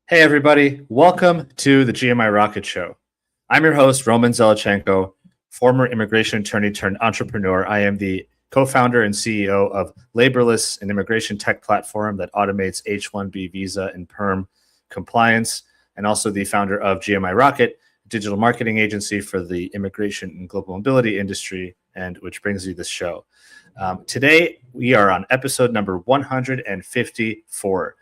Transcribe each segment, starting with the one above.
Hey, everybody. Welcome to the GMI Rocket Show. I'm your host, Roman Zelichenko, former immigration attorney turned entrepreneur. I am the co-founder and CEO of Laborless, an immigration tech platform that automates H-1B visa and perm compliance, and also the founder of GMI Rocket, a digital marketing agency for the immigration and global mobility industry, and which brings you this show. Today, we are on episode number 154.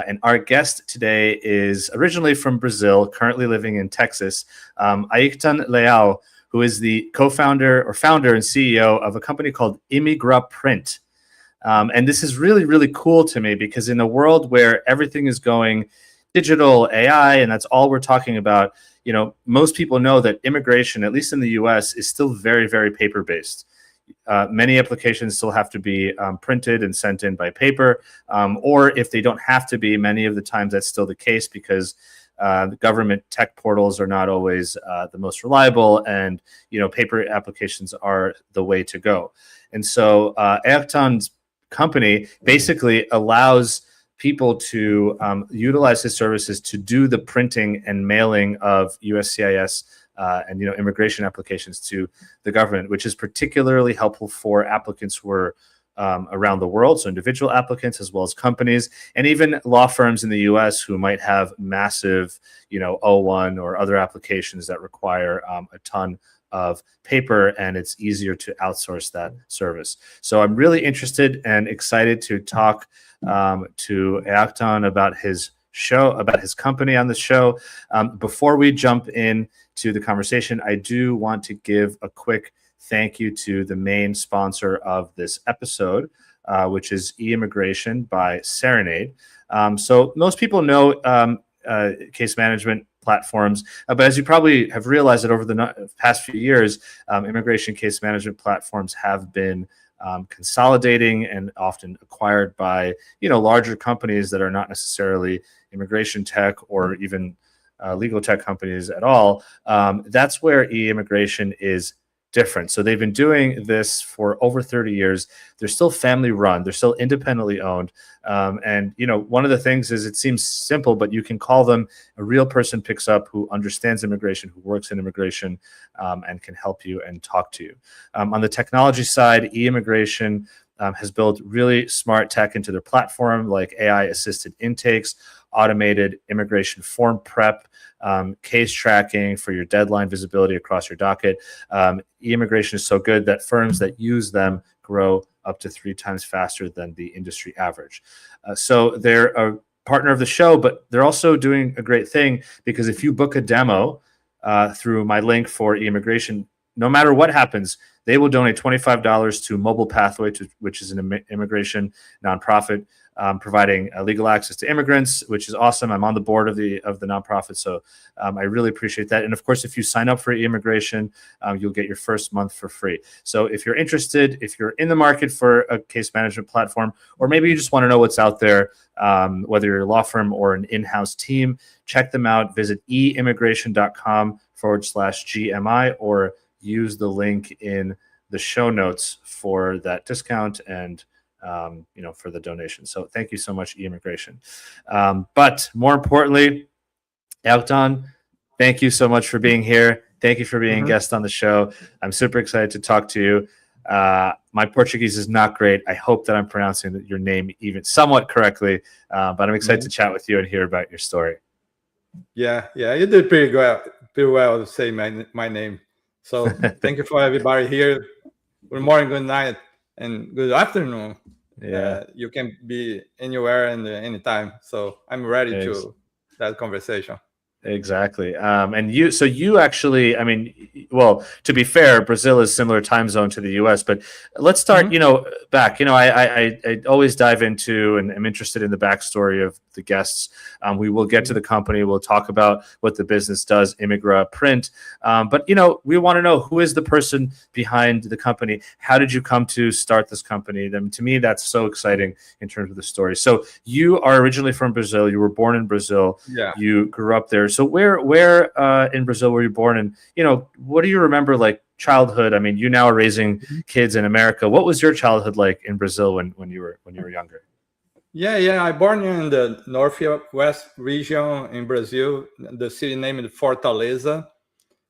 And our guest today is originally from Brazil, currently living in Texas, Airton Leal, who is the co-founder or founder and CEO of a company called EB-2 RFE. And this is really, really cool to me because in a world where everything is going digital, AI, and that's all we're talking about, most people know that immigration, at least in the US, is still very, very paper-based. Many applications still have to be printed and sent in by paper, or if they don't have to be, many of the times that's still the case because the government tech portals are not always the most reliable, and paper applications are the way to go. And so Airton's company basically allows people to utilize his services to do the printing and mailing of USCIS and immigration applications to the government, which is particularly helpful for applicants who are around the world, so individual applicants as well as companies, and even law firms in the U.S. who might have massive, O1 or other applications that require a ton of paper, and it's easier to outsource that service. So I'm really interested and excited to talk to Airton about his show, about his company on the show. Before we jump in to the conversation, I do want to give a quick thank you to the main sponsor of this episode, which is e-immigration by Serenade. So most people know case management platforms, but as you probably have realized that over the past few years, immigration case management platforms have been consolidating and often acquired by larger companies that are not necessarily immigration tech or even legal tech companies at all. That's where e-immigration is different. So they've been doing this for over 30 years. They're still family run. They're still independently owned. And one of the things is it seems simple, but you can call them a real person picks up who understands immigration, who works in immigration, and can help you and talk to you. On the technology side, e-immigration has built really smart tech into their platform, like AI-assisted intakes, automated immigration form prep, case tracking for your deadline visibility across your docket. E-immigration is so good that firms that use them grow up to 3 times faster than the industry average. So they're a partner of the show, but they're also doing a great thing because if you book a demo through my link for e-immigration, no matter what happens, they will donate $25 to Mobile Pathway, which is an immigration nonprofit providing legal access to immigrants, which is awesome. I'm on the board of the nonprofit, so I really appreciate that. And of course, if you sign up for e-immigration, you'll get your first month for free. So if you're interested, if you're in the market for a case management platform, or maybe you just want to know what's out there, whether you're a law firm or an in-house team, check them out. Visit eimmigration.com/GMI or use the link in the show notes for that discount and for the donation. So thank you so much, e-immigration. But more importantly, Airton, thank you so much for being here. Thank you for being a guest on the show. I'm super excited to talk to you. My Portuguese is not great. I hope that I'm pronouncing your name even somewhat correctly, but I'm excited to chat with you and hear about your story. Yeah, you did pretty well to say my name. So thank you for everybody here. Good morning, good night, and good afternoon. Yeah, you can be anywhere and anytime. So I'm ready to that conversation. Exactly. And you actually, well, to be fair, Brazil is similar time zone to the US, but let's start, back. I always dive into and I'm interested in the backstory of the guests. We will get to the company. We'll talk about what the business does, EmigраPrint. But, we want to know who is the person behind the company? How did you come to start this company? Then to me, that's so exciting in terms of the story. So you are originally from Brazil. You were born in Brazil. Yeah. You grew up there. So where in Brazil were you born? And, what do you remember, like childhood? I mean, you now are raising kids in America. What was your childhood like in Brazil when you were younger? Yeah. I born in the northwest region in Brazil, the city named Fortaleza.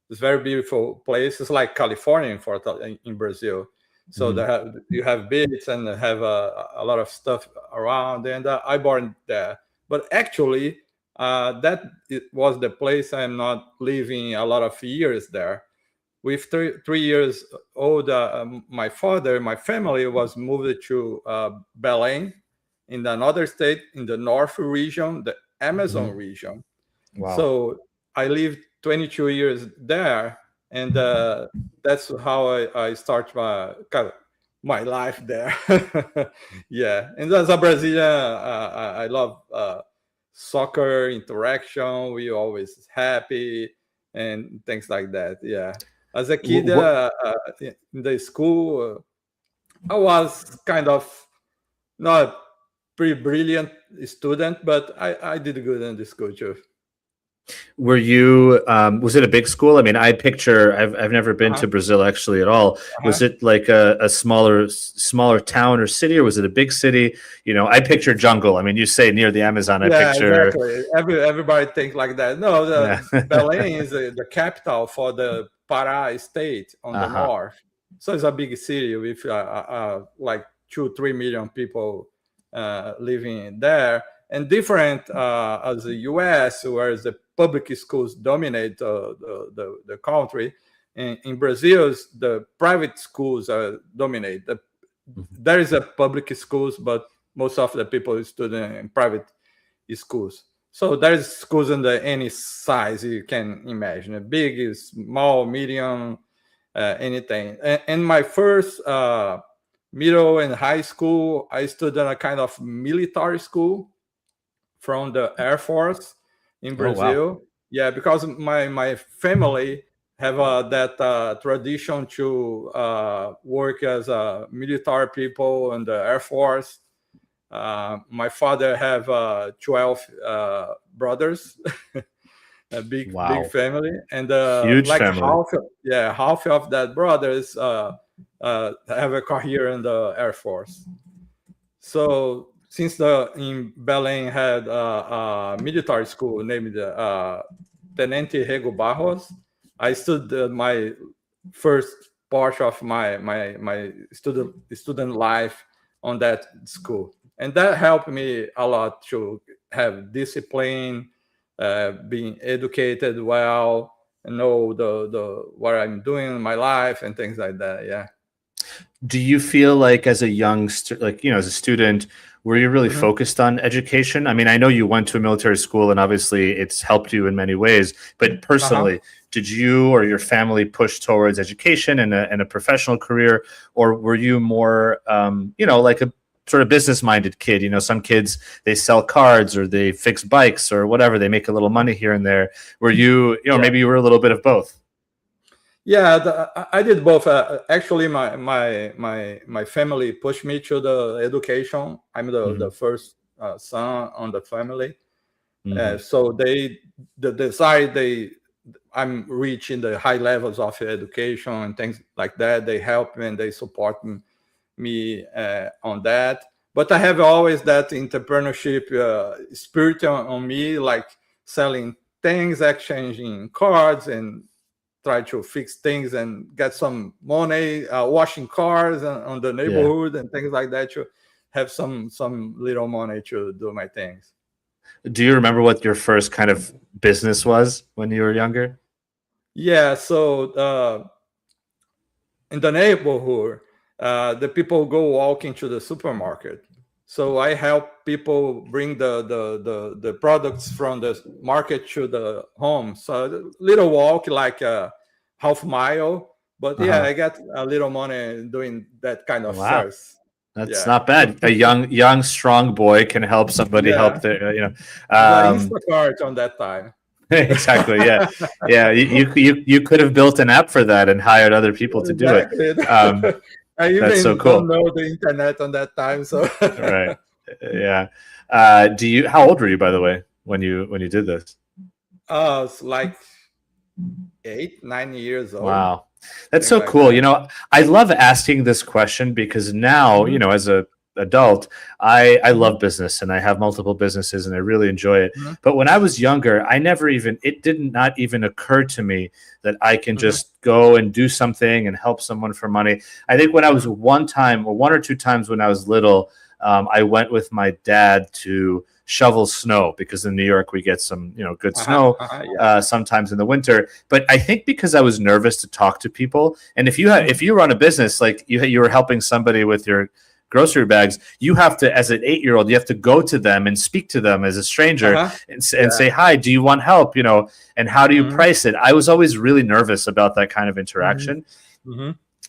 It's a very beautiful place. It's like California in Brazil. So Mhm. you have beaches and have a lot of stuff around. And I born there. But actually, that it was the place I'm not living a lot of years there. With 3 years old, my father, my family was moved to Belém in another state in the north region, the Amazon Mhm. region. Wow. So I lived 22 years there, and that's how I start my life there. Yeah, and as a Brazilian, I love soccer interaction. We always happy and things like that. Yeah, as a kid What in the school, I was kind of not pretty brilliant student, but I did good in the school too. were you? Was it a big school? I mean, I picture. I've never been Uh-huh. to Brazil actually at all. Was Uh-huh. it like a smaller town or city, or was it a big city? I picture jungle. I mean, you say near the Amazon. I Yeah, picture. exactly. Everybody think like that. No, Yeah. the Belém is the capital for the Pará state on the Uh-huh. north. So it's a big city with like 2-3 million people living there, and different as the U.S., where the public schools dominate the country. In Brazil, the private schools dominate. Mhm. There is a public schools, but most of the people study in private schools. So there's schools in the any size you can imagine, a big, small, medium, anything. And my first middle and high school, I studied a kind of military school from the Air Force in Oh wow. Brazil. Yeah, because my family have that tradition to work as military people in the Air Force. My father have 12 brothers, a big Wow. family, and Huge like family. half of that brothers have a career in the Air Force. So since the in Belém had a military school named Tenente Rego Barros, I stood my first part of my student life on that school, and that helped me a lot to have discipline, being educated well, and know the what I'm doing in my life and things like that. Yeah. Do you feel like as a as a student, were you really Hmm. focused on education? I mean, I know you went to a military school and obviously it's helped you in many ways, but Uh huh. personally, did you or your family push towards education and a professional career, or were you more, like a sort of business minded kid? Some kids, they sell cards or they fix bikes or whatever, they make a little money here and there. Were you, Yeah. maybe you were a little bit of both? Yeah, I did both. Actually, my family pushed me to the education. I'm the Hmm. first son on the family, Hmm. so the desire I'm reaching the high levels of education and things like that. They help me and they support me on that. But I have always that entrepreneurship spirit on me, like selling things, exchanging cards, and try to fix things and get some money, washing cars on the Yeah. neighborhood and things like that to have some little money to do my things. Do you remember what your first kind of business was when you were younger? Yeah, so in the neighborhood, the people go walking to the supermarket. So I help people bring the products from the market to the home. So a little walk, like a half mile. But yeah, Uh-huh. I get a little money doing that kind of Wow. service. That's Yeah. not bad. A young, strong boy can help somebody help Yeah. their. The Um, Instacart on that time. exactly. Yeah. Yeah. You could have built an app for that and hired other people to do it. Exactly. Um, I that's so even don't cool. know the internet on that time. So Right. Yeah. How old were you, by the way, when you did this? it's like 8, 9 years old, Wow. That's things so like cool. that. I love asking this question because now, Mhm. as a adult, I love business and I have multiple businesses and I really enjoy it. But when I was younger, it did not even occur to me that I can just go and do something and help someone for money. I think when I was one or two times when I was little, I went with my dad to shovel snow because in New York we get some, good snow sometimes in the winter. But I think because I was nervous to talk to people, and if you run a business like you were helping somebody with your grocery bags, you have to, as an 8-year-old, you have to go to them and speak to them as a stranger and say, hi, do you want help? And how do you price it? I was always really nervous about that kind of interaction.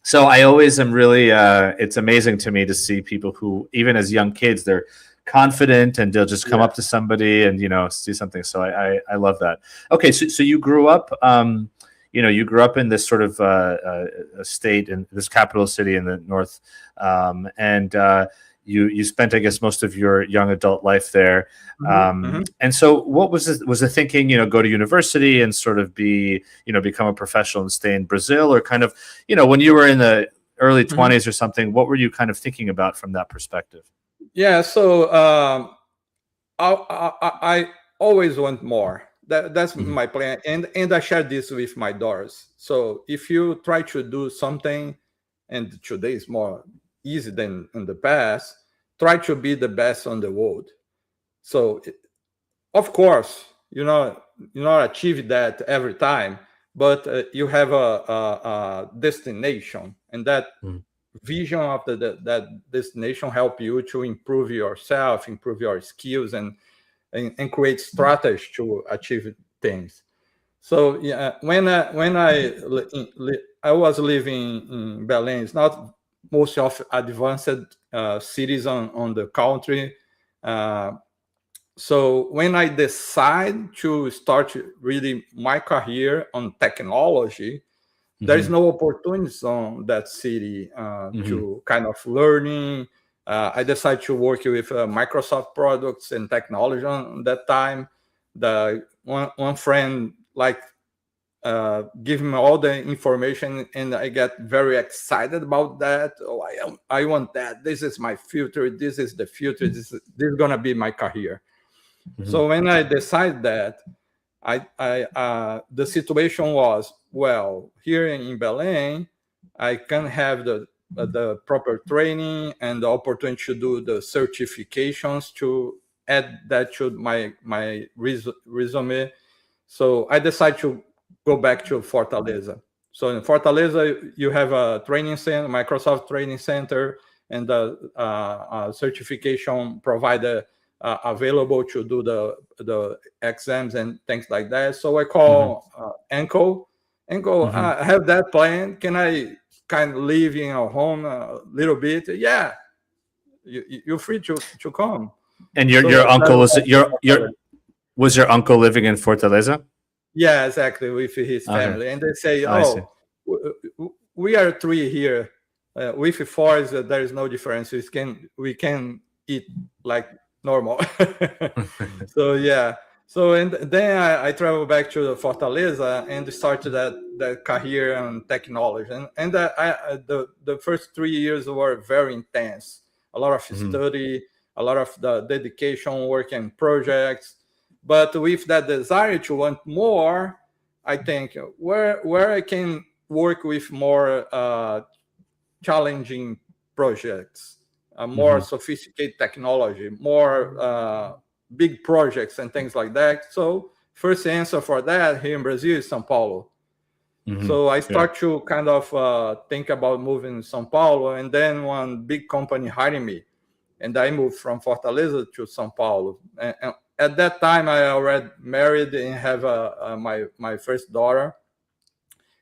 So I always am really, it's amazing to me to see people who, even as young kids, they're confident and they'll just come up to somebody and, do something. So I love that. Okay. So you grew up, you grew up in this sort of a state, in this capital city in the north, and you spent, I guess, most of your young adult life there. And so, what was the thinking? Go to university and sort of become a professional and stay in Brazil, or kind of, when you were in the early 20s or something, what were you kind of thinking about from that perspective? Yeah. So I always want more. That's my plan, and I share this with my daughters. So if you try to do something, and today is more easy than in the past, try to be the best on the world. So of course, you not achieve that every time, but you have a destination, and that vision of that destination help you to improve yourself, improve your skills, and create strategy to achieve things. So when I was living in Belém, it's not most of advanced cities on the country. So when I decide to start really my career on technology, there is no opportunities on that city to kind of learning. I decided to work with Microsoft products and technology on that time. The one friend give me all the information, and I get very excited about that. Oh, I want that. This is my future. This is the future. This is gonna be my career. So when I decided that, the situation was, well, here in Belém, I can have the proper training and the opportunity to do the certifications to add that to my resume. So I decided to go back to Fortaleza. So in Fortaleza, you have a training center, Microsoft training center, and the certification provider available to do the exams and things like that. So I call Enco. I have that plan. Can I kind of live in our home a little bit? Yeah, you're free to come. And your uncle was your uncle living in Fortaleza? Yeah, exactly, with his family. And they say, we are 3 here. With 4, there is no difference. We can eat like normal. So yeah. So and then I traveled back to Fortaleza and started that career in technology. And the first 3 years were very intense. A lot of study, a lot of the dedication, work and projects. But with that desire to want more, I think where I can work with more challenging projects, more sophisticated technology, more big projects and things like that. So first answer for that here in Brazil is São Paulo. So I start to kind of think about moving to São Paulo, and then one big company hired me, and I moved from Fortaleza to São Paulo. And at that time, I already married and have my first daughter,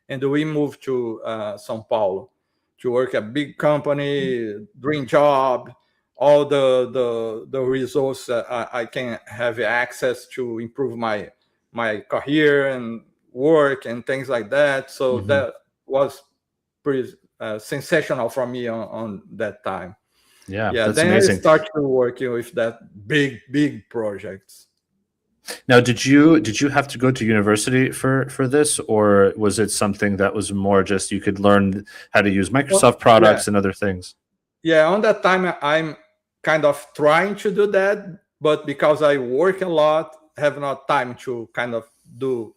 and we moved to São Paulo to work at a big company, dream job, all the results I can have access to improve my career and work and things like that. So that was pretty sensational for me on that time. Yeah, That's then amazing. I started working with that big projects. Now, did you have to go to university for this, or was it something that was more just you could learn how to use Microsoft products and other things? Yeah, on that time kind of trying to do that, but because I work a lot, have not time to kind of do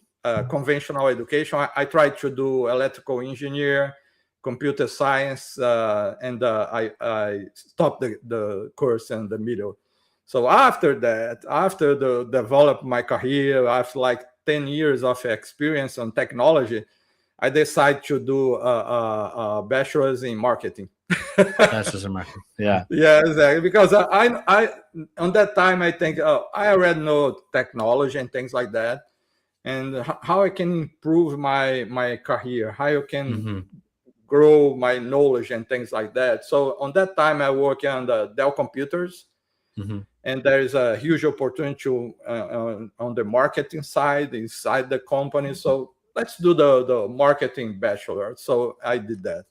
conventional education. I tried to do electrical engineer, computer science, and I stopped the course in the middle. So after that, after the develop my career, after like 10 years of experience on technology, I decided to do a bachelor's in marketing. That's just a marketing. Yeah. Yeah, exactly. Because I on that time I think I already know technology and things like that, and how I can improve my career, how I can grow my knowledge and things like that. So on that time I work on the Dell computers, and there is a huge opportunity to, on the marketing side inside the company. So let's do the marketing bachelor. So I did that.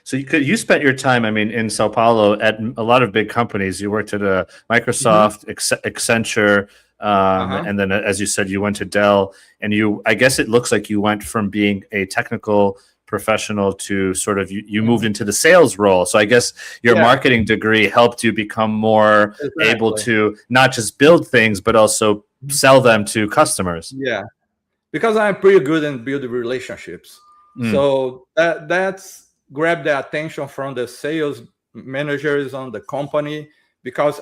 So you spent your time, I mean, in Sao Paulo at a lot of big companies. You worked at Microsoft, Accenture, and then, as you said, you went to Dell. And I guess it looks like you went from being a technical professional to sort of you moved into the sales role. So I guess your marketing degree helped you become more able to not just build things, but also sell them to customers. Yeah, because I'm pretty good in building relationships. So that's grab the attention from the sales managers on the company, because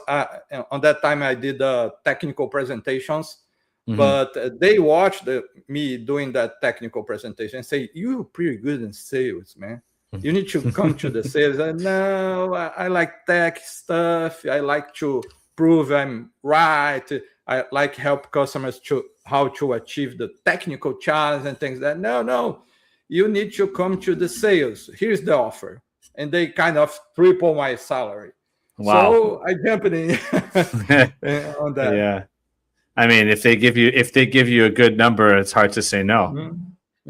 on that time I did technical presentations, but they watched me doing that technical presentation and say, "You're pretty good in sales, man. You need to come to the sales." And no, I like tech stuff. I like to prove I'm right. I like help customers to how to achieve the technical challenge and things like that. No. You need to come to the sales. Here's the offer. And they kind of triple my salary. Wow. So I jumped in on that. Yeah. I mean, if they give you a good number, it's hard to say no,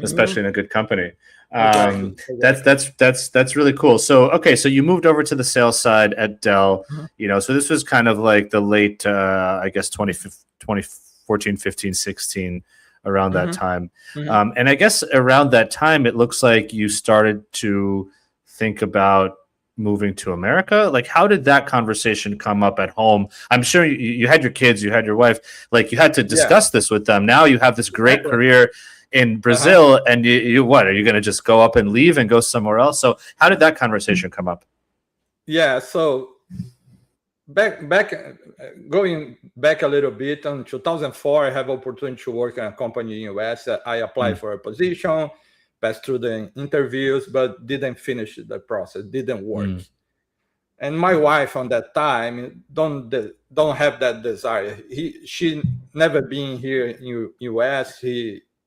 especially in a good company. That's really cool. So, okay. So you moved over to the sales side at Dell, so this was kind of like the late, I guess, 2014, 15, 16, around that time. And I guess around that time, it looks like you started to think about moving to America. Like, how did that conversation come up at home? I'm sure you had your kids, you had your wife, like you had to discuss this with them. Now you have this great career in Brazil, and you what, are you going to just go up and leave and go somewhere else? So how did that conversation come up? Yeah. So going back a little bit, in 2004, I have opportunity to work in a company in US. I applied for a position, passed through the interviews, but didn't finish the process, didn't work. And my wife on that time don't have that desire. She never been here in US.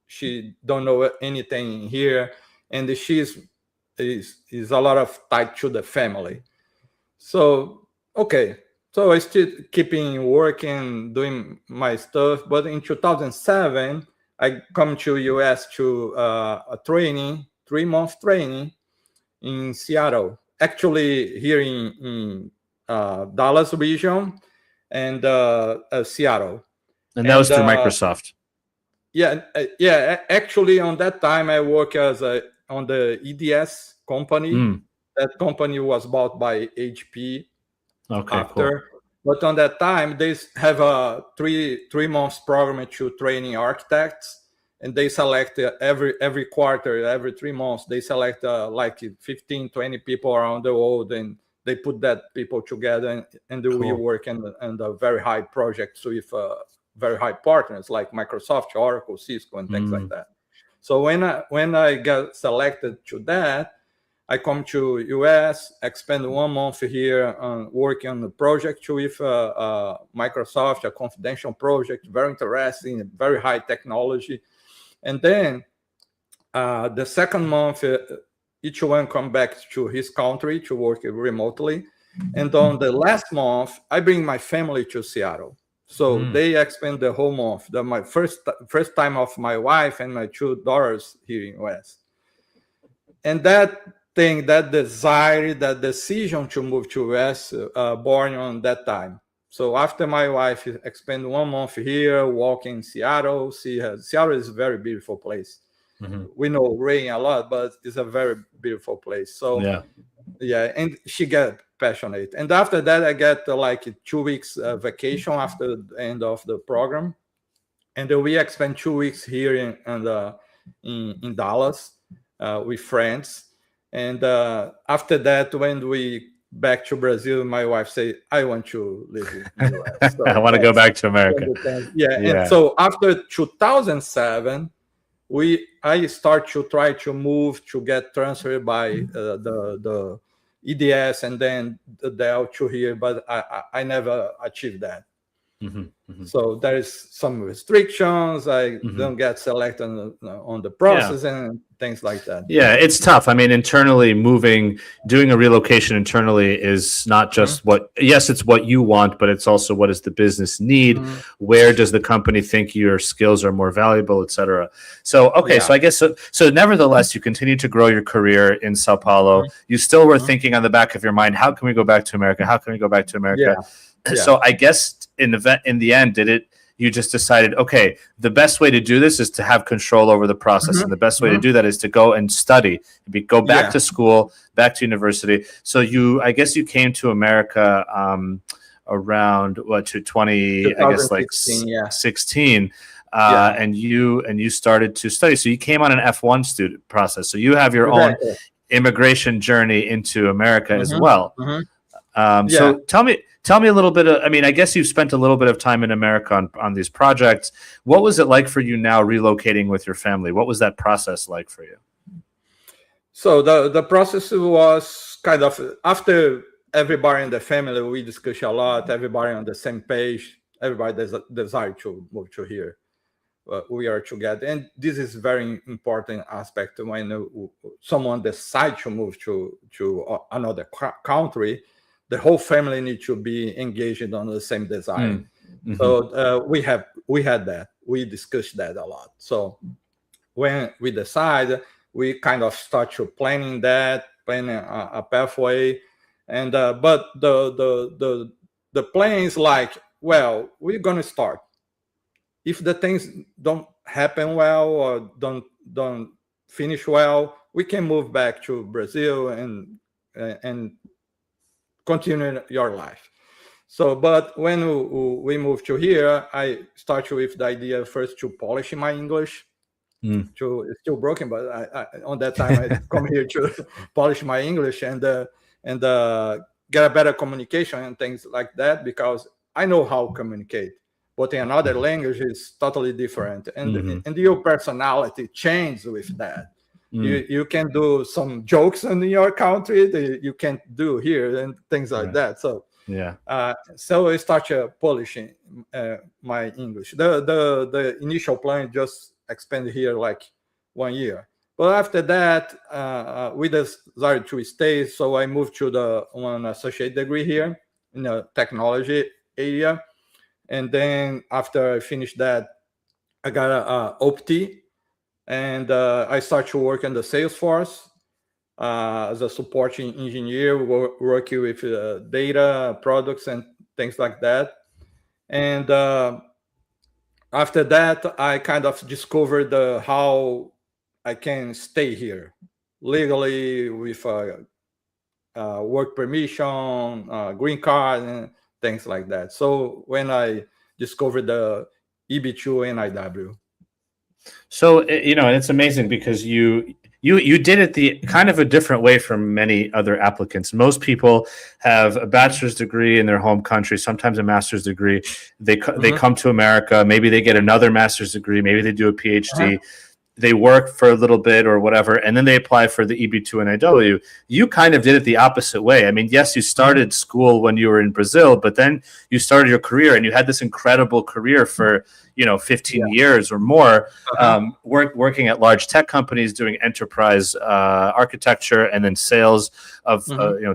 She don't know anything here, and is a lot of tied to the family. So okay. So I still keeping working, doing my stuff. But in 2007, I come to US to a training, 3-month training in Seattle. Actually, here in Dallas region and Seattle. And that was through Microsoft. Yeah. Actually, on that time, I work on the EDS company. That company was bought by HP. Okay, after. Cool. But on that time, they have a 3 months program to training architects, and they select every quarter, every 3 months, they select like 15, 20 people around the world, and they put that people together, and cool. We work in the very high projects with very high partners like Microsoft, Oracle, Cisco, and things like that. So when I got selected to that, I come to US, spend 1 month here working on the project with Microsoft, a confidential project, very interesting, very high technology. And then the second month, each one come back to his country to work remotely. And on the last month, I bring my family to Seattle. So they spend the whole month. My first time of my wife and my 2 daughters here in US. And that desire, that decision to move to US, born on that time. So after my wife spent 1 month here, walking in Seattle, Seattle is a very beautiful place. We know rain a lot, but it's a very beautiful place. So yeah, and she get passionate. And after that, I get like 2 weeks vacation after the end of the program. And then we spent 2 weeks here in Dallas with friends. And after that, when we back to Brazil, my wife said, I want to live in the US. So I want to go back to America. Yeah. And so after 2007, I start to try to move to get transferred by the EDS and then the Dell to here, but I never achieved that. So there is some restrictions. I don't get selected on the process and things like that. Yeah, it's tough. I mean, internally doing a relocation internally is not just it's what you want, but it's also what does the business need? Where does the company think your skills are more valuable, et cetera? So, so I guess, so nevertheless, you continue to grow your career in Sao Paulo. You still were thinking on the back of your mind, how can we go back to America? How can we go back to America? So I guess in the end, you just decided, okay, the best way to do this is to have control over the process. And the best way to do that is to go and study, go back to school, back to university. So I guess you came to America around to 16. And you started to study. So you came on an F1 student process. So you have your own immigration journey into America as well. So tell me a little bit I mean, I guess you've spent a little bit of time in America on these projects. What was it like for you now relocating with your family? What was that process like for you? So the process was kind of, after everybody in the family, we discussed a lot, everybody on the same page, everybody desired to move to here. We are together. And this is very important aspect when someone decides to move to another country. The whole family needs to be engaged on the same design. So we had that. We discussed that a lot. So when we decide, we kind of start to planning a pathway, and but the plan is like, well, we're gonna start. If the things don't happen well or don't finish well, we can move back to Brazil and continue your life. So, but when we moved to here, I started with the idea first to polish my English. It's still broken, but I on that time I come here to polish my English and get a better communication and things like that, because I know how to communicate. But in another language is totally different, and your personality changes with that. You can do some jokes in your country that you can't do here and things like that. So so I started polishing my English. The initial plan just expanded here like 1 year, but after that we decided to stay. So I moved to one associate degree here in the technology area, and then after I finished that, I got a OPT. And I started to work in the Salesforce as a supporting engineer, working with data, products, and things like that. And after that, I kind of discovered how I can stay here legally with work permission, green card, and things like that. So when I discovered the EB-2 NIW. So, and it's amazing because you did it the kind of a different way from many other applicants. Most people have a bachelor's degree in their home country, sometimes a master's degree. They come to America, maybe they get another master's degree, maybe they do a PhD. They work for a little bit or whatever, and then they apply for the EB-2 NIW. You kind of did it the opposite way. I mean, yes, you started school when you were in Brazil, but then you started your career, and you had this incredible career for 15 years or more, working at large tech companies, doing enterprise architecture, and then sales of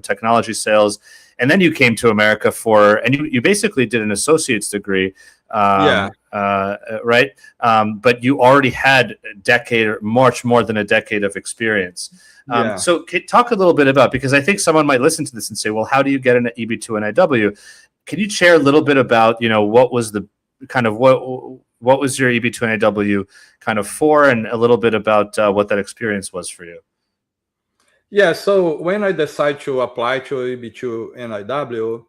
technology sales. And then you came to America and you basically did an associate's degree. Right. But you already had much more than a decade of experience. So talk a little bit about, because I think someone might listen to this and say, well, how do you get an EB-2 NIW? Can you share a little bit about, what was the kind of what was your EB-2 NIW kind of for, and a little bit about what that experience was for you? Yeah, so when I decided to apply to EB-2 NIW,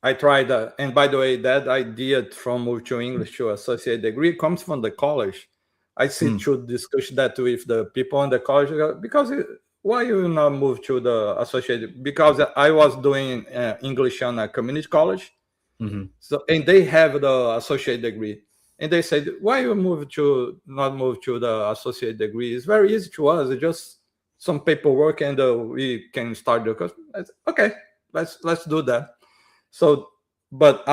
I tried, and by the way, that idea from move to English to associate degree comes from the college. I see to discuss that with the people in the college, because why you not move to the associate? Because I was doing English on a community college, so and they have the associate degree, and they said, why you not move to the associate degree? It's very easy to us. It's just some paperwork, and we can start the course. I said, okay, let's do that. So, but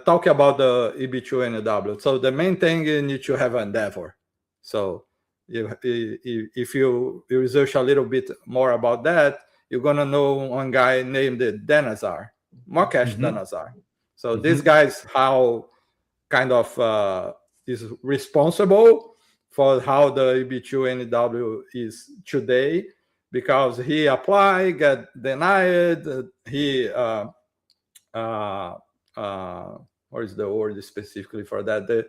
talking about the EB-2 NIW, so the main thing, you need to have an endeavor. So if you research a little bit more about that, you're gonna know one guy named Danazar, Mokesh Danazar. So this guy's how kind of is responsible for how the EB-2 NIW is today, because he applied, got denied, he what is the word specifically for that?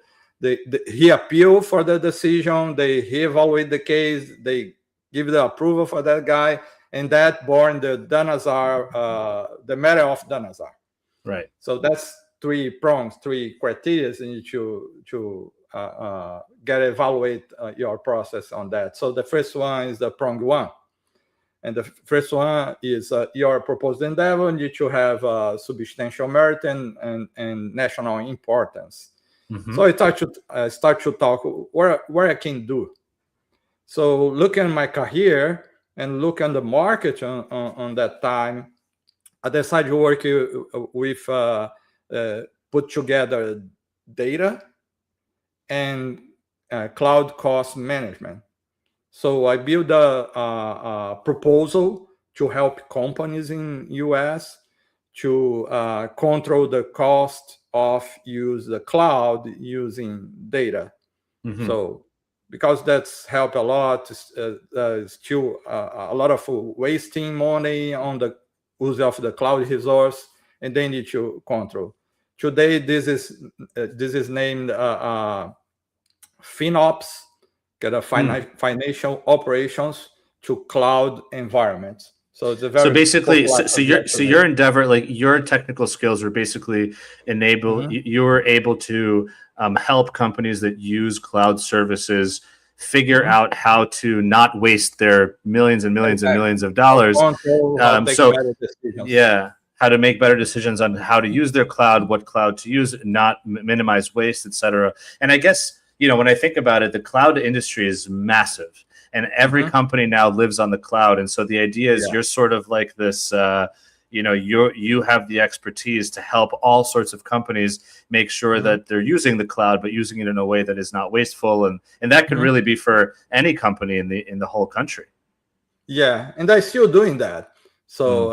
He appealed for the decision. He evaluate the case. They give the approval for that guy, and that born the Danazar, the matter of Danazar. Right. So that's three prongs, three criteria you need to get evaluate your process on that. So the first one is the prong one. And the first one is your proposed endeavor need to have substantial merit and national importance. So I start to talk where I can do. So look at my career and look at the market on that time. I decided to work with put together data and cloud cost management. So I built a proposal to help companies in US to control the cost of use the cloud using data. So because that's helped a lot, still a lot of wasting money on the use of the cloud resource, and they need to control. Today, this is named FinOps, get a financial operations to cloud environments. So it's a very basically, so your endeavor, like your technical skills, were basically you were able to help companies that use cloud services figure out how to not waste their millions and millions and millions of dollars. How to make better decisions on how to use their cloud, what cloud to use, not minimize waste, etc. And I guess, when I think about it, the cloud industry is massive, and every company now lives on the cloud. And so the idea is you're sort of like this, you have the expertise to help all sorts of companies make sure that they're using the cloud, but using it in a way that is not wasteful. And that could really be for any company in the whole country. Yeah, and I'm still doing that. So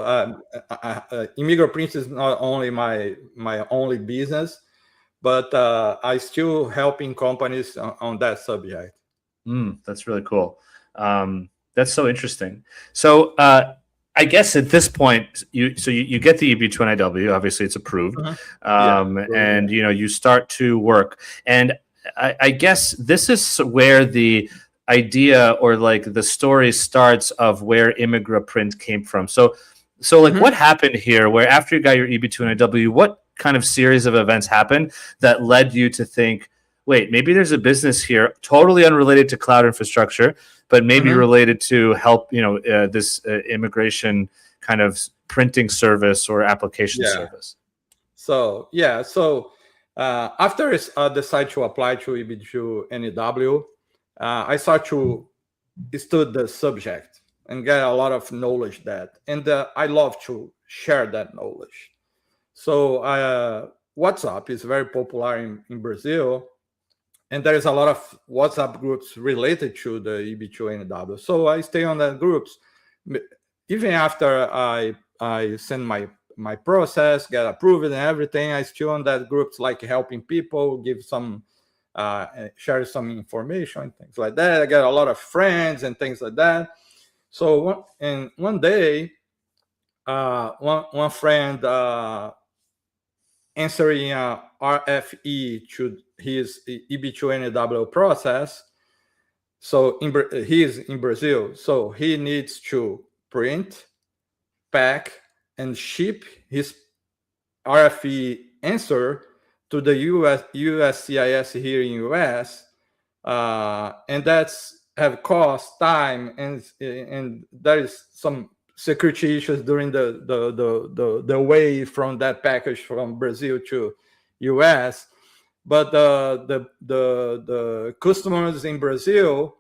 ImmigraPrint is not only my only business, but I still helping companies on that subject. That's really cool. That's so interesting. So I guess at this point, you get the EB-2 NIW. Obviously, it's approved, and you start to work. And I guess this is where the idea or like the story starts of where ImmigraPrint came from. So like what happened here? Where after you got your EB-2 NIW, what kind of series of events happened that led you to think, wait, maybe there's a business here totally unrelated to cloud infrastructure, but maybe related to help, this immigration kind of printing service or application service? So after I decided to apply to EB-2 NIW, I started to study the subject and get a lot of knowledge and I love to share that knowledge. So WhatsApp is very popular in Brazil, and there is a lot of WhatsApp groups related to the EB-2 NIW. So I stay on the groups. Even after I send my process, get approved and everything, I still on that groups, like helping people, give some, share some information and things like that. I get a lot of friends and things like that. So one day, one friend answering a RFE to his EB-2 NW process. So he is in Brazil, so he needs to print, pack, and ship his RFE answer to the USCIS here in US, and that's have cost, time, and there is some security issues during the way from that package from Brazil to US. But the customers in Brazil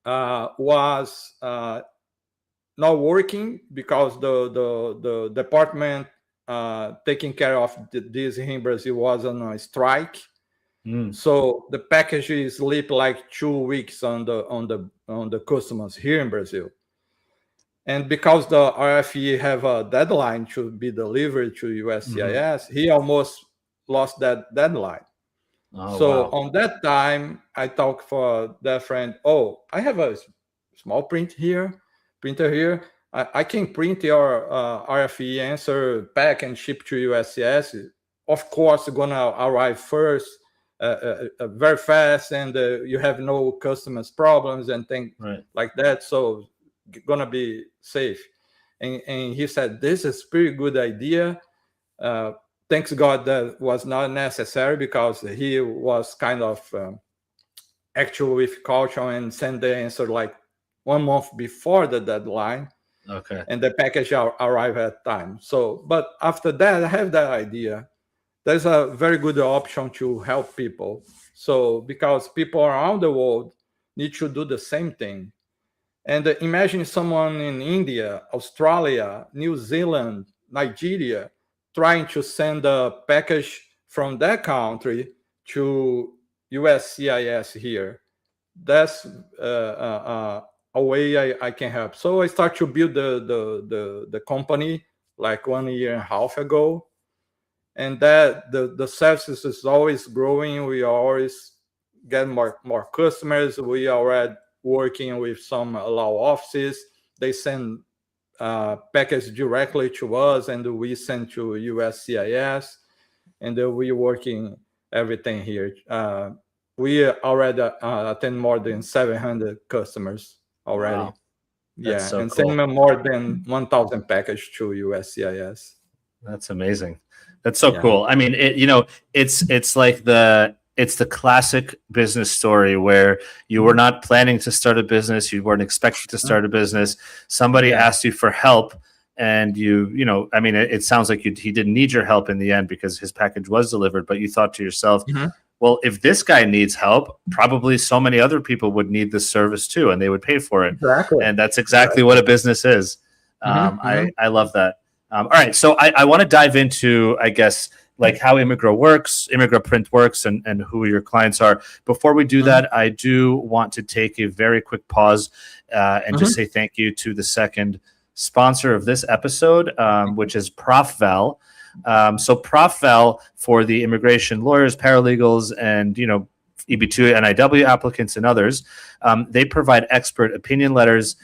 was not working because the department taking care of this in Brazil was on a strike. So the package sleep like 2 weeks on the customers here in Brazil. And because the RFE have a deadline to be delivered to USCIS, he almost lost that deadline. Wow. On that time, I talked for that friend, oh, I have a small printer here. I can print your RFE answer, pack and ship to USCIS. Of course, it's gonna arrive first, very fast, and you have no customers problems and things like that. So gonna be safe. And he said, this is pretty good idea. Thanks God that was not necessary, because he was kind of actual with caution and sent the answer like 1 month before the deadline. Okay. And the package arrived at time. So, but after that, I have that idea. There's a very good option to help people. So, because people around the world need to do the same thing. And imagine someone in India, Australia, New Zealand, Nigeria, trying to send a package from that country to USCIS here. That's a way I can help. So I start to build the company like 1.5 years ago, and that the services is always growing. We are always getting more customers. We are already working with some law offices. They send package directly to us, and we send to USCIS, and we working everything here. We already attend more than 700 customers already. Wow. That's so and cool. send more than 1,000 package to USCIS. That's amazing. That's so cool. I mean, it's like it's the classic business story where you were not planning to start a business. You weren't expecting to start a business. Somebody asked you for help, and I mean, it sounds like he didn't need your help in the end because his package was delivered, but you thought to yourself, well, if this guy needs help, probably so many other people would need this service too, and they would pay for it. Exactly. And that's exactly what a business is. I love that. All right. So I want to dive into, I guess, like how ImmigraPrint works, and who your clients are. Before we do that, I do want to take a very quick pause and just say thank you to the second sponsor of this episode, which is ProfVal. So ProfVal, for the immigration lawyers, paralegals, and EB-2 NIW applicants and others, they provide expert opinion letters,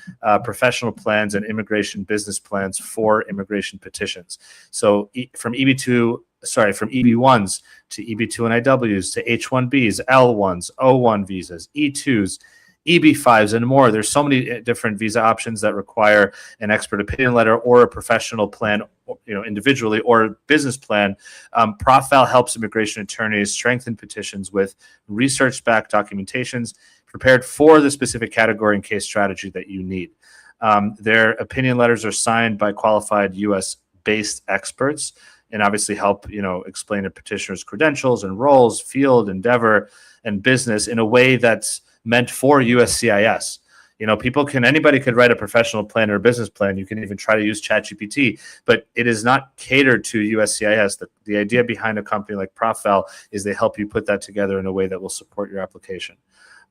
professional plans, and immigration business plans for immigration petitions. So from EB-1s to EB-2 NIWs to H-1Bs, L-1s, O-1 visas, E-2s, EB-5s, and more. There's so many different visa options that require an expert opinion letter or a professional plan, individually, or business plan. ProfVal helps immigration attorneys strengthen petitions with research-backed documentations prepared for the specific category and case strategy that you need. Their opinion letters are signed by qualified U.S.-based experts, and obviously help explain a petitioner's credentials and roles, field, endeavor, and business in a way that's meant for USCIS. Anybody could write a professional plan or a business plan. You can even try to use ChatGPT, but it is not catered to USCIS. The idea behind a company like ProfVal is they help you put that together in a way that will support your application.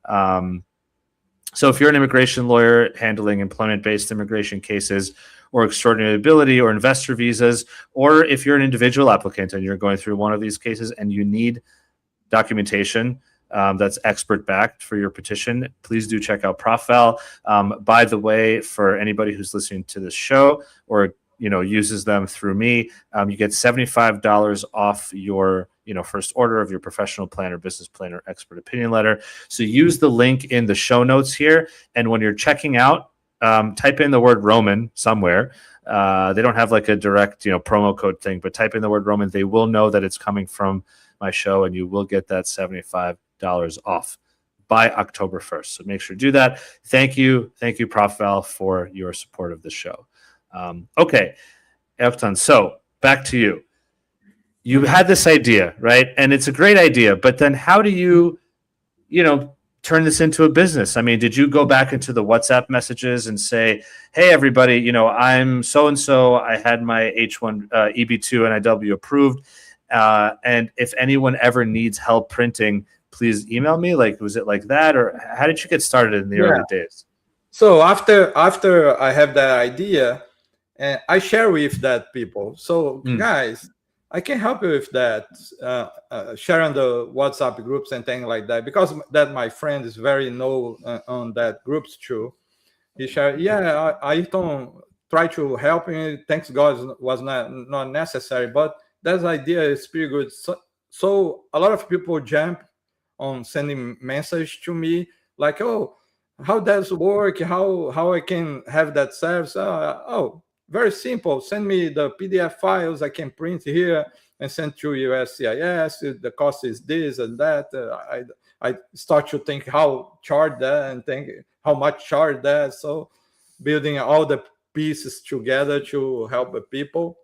So if you're an immigration lawyer handling employment-based immigration cases, or extraordinary ability, or investor visas, or if you're an individual applicant and you're going through one of these cases and you need documentation that's expert backed for your petition, please do check out ProfVal. By the way, for anybody who's listening to this show or uses them through me, you get $75 off your first order of your professional plan or business plan or expert opinion letter. So use the link in the show notes here, and when you're checking out, type in the word Roman somewhere. They don't have like a direct promo code thing, but type in the word Roman. They will know that it's coming from my show, and you will get that $75 off by October 1st. So make sure to do that. Thank you, Prof. Val, for your support of the show. Okay, Airton, so back to you. You had this idea, right? And it's a great idea, but then how do you, turn this into a business? I mean, did you go back into the WhatsApp messages and say, hey, everybody, I'm so-and-so, I had my H1 EB-2 NIW approved, and if anyone ever needs help printing, please email me? Like, was it like that? Or how did you get started in the early days? So after I have that idea, and I share with that people. So guys, I can help you with that. Share on the WhatsApp groups and things like that, because that my friend is very know on that groups too. He shared, I don't try to help me. Thanks God was not necessary, but that idea is pretty good. So a lot of people jump on sending message to me like, oh, how does it work? How I can have that service? Very simple. Send me the PDF files. I can print here and send to USCIS. The cost is this and that. I start to think how charge that and think how much charge that. So building all the pieces together to help the people.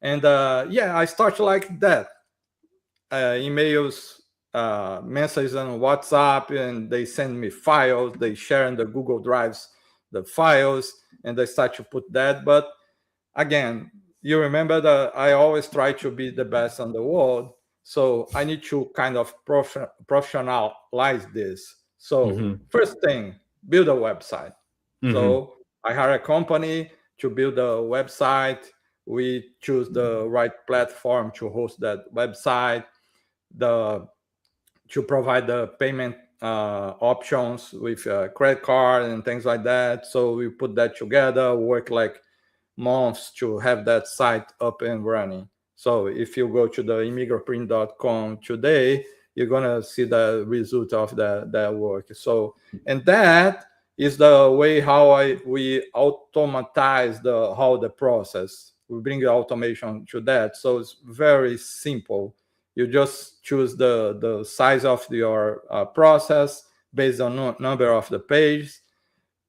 And I start like that. Emails, messages on WhatsApp, and they send me files. They share in the Google Drives the files, and they start to put that. But again, you remember that I always try to be the best in the world, so I need to kind of professionalize this. So first thing, build a website. So I hire a company to build a website. We choose the right platform to host that website, to provide the payment options with credit card and things like that. So we put that together, work like months to have that site up and running. So if you go to the ImmigraPrint.com today, you're gonna see the result of that work. So, and that is the way how we automatize the process. We bring automation to that. So it's very simple. You just choose the size of your process based on number of the pages,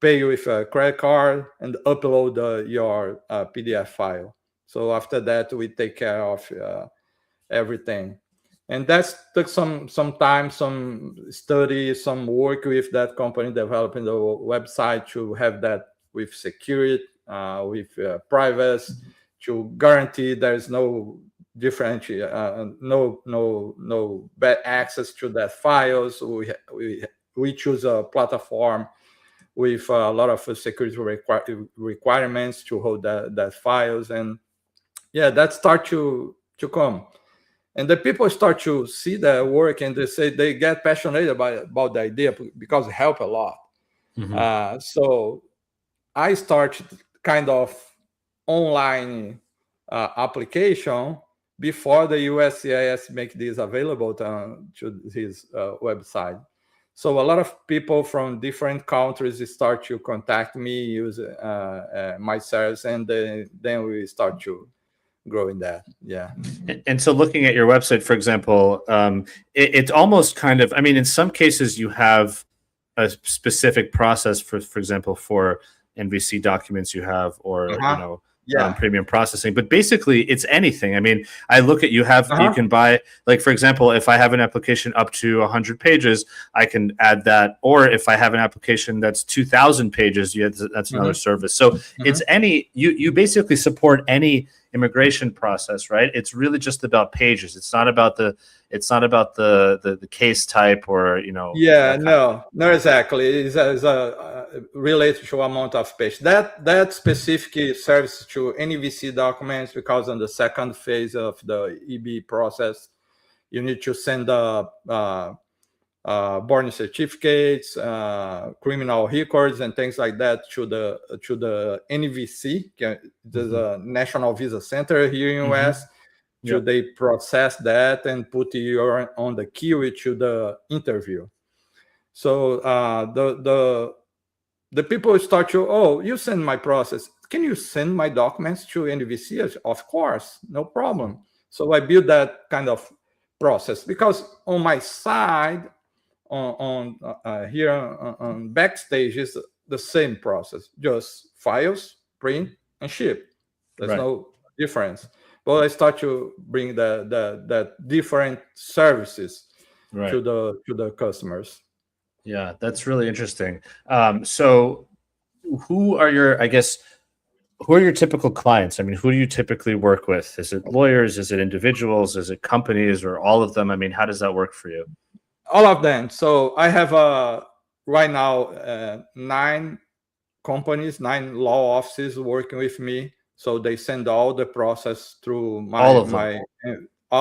pay with a credit card, and upload your PDF file. So after that, we take care of everything. And that's took some time, some study, some work with that company developing the website to have that with security, with privacy, to guarantee there's no different, no bad access to that files. We choose a platform with a lot of security requirements to hold that files, and that start to come. And the people start to see that work, and they say they get passionate about the idea because it help a lot. So I start kind of online application before the USCIS make this available to his website. So a lot of people from different countries start to contact me, use my service, and then we start to growing that. And so looking at your website, for example, it's almost kind of, I mean, in some cases you have a specific process for example, for NVC documents you have, or premium processing, but basically it's anything. I mean, I look at you can buy, like, for example, if I have an application up to 100 pages, I can add that. Or if I have an application that's 2,000 pages, that's another service. So it's you basically support any immigration process, right? It's really just about pages. It's not about the case type, or no, exactly. It's a related to amount of page. That specific serves to NVC documents, because on the second phase of the EB process, you need to send born certificates, criminal records, and things like that to the NVC. There's a National Visa Center here in US. Should they process that and put you on the queue to the interview? So the people start to, oh, you send my process. Can you send my documents to NVC? Of course, no problem. So I build that kind of process because on my side, here on Backstage is the same process, just files, print, and ship. There's no difference. But I start to bring the different services to the customers. Yeah, that's really interesting. So who are your, I guess, who are your typical clients? I mean, who do you typically work with? Is it lawyers? Is it individuals? Is it companies, or all of them? I mean, how does that work for you? All of them. So I have right now 9 companies, 9 law offices working with me. So they send all the process through all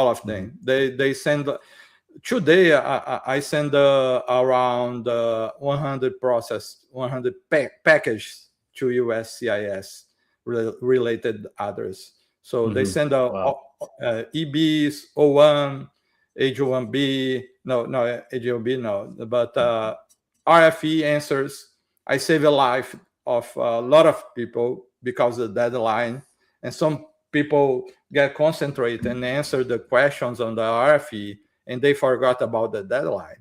of them. They send. Today I send around 100 packages to USCIS related others. So they send EBs, O1, H1B, no, H1B, no, but RFE answers. I save a life of a lot of people because of the deadline, and some people get concentrated and answer the questions on the RFE, and they forgot about the deadline.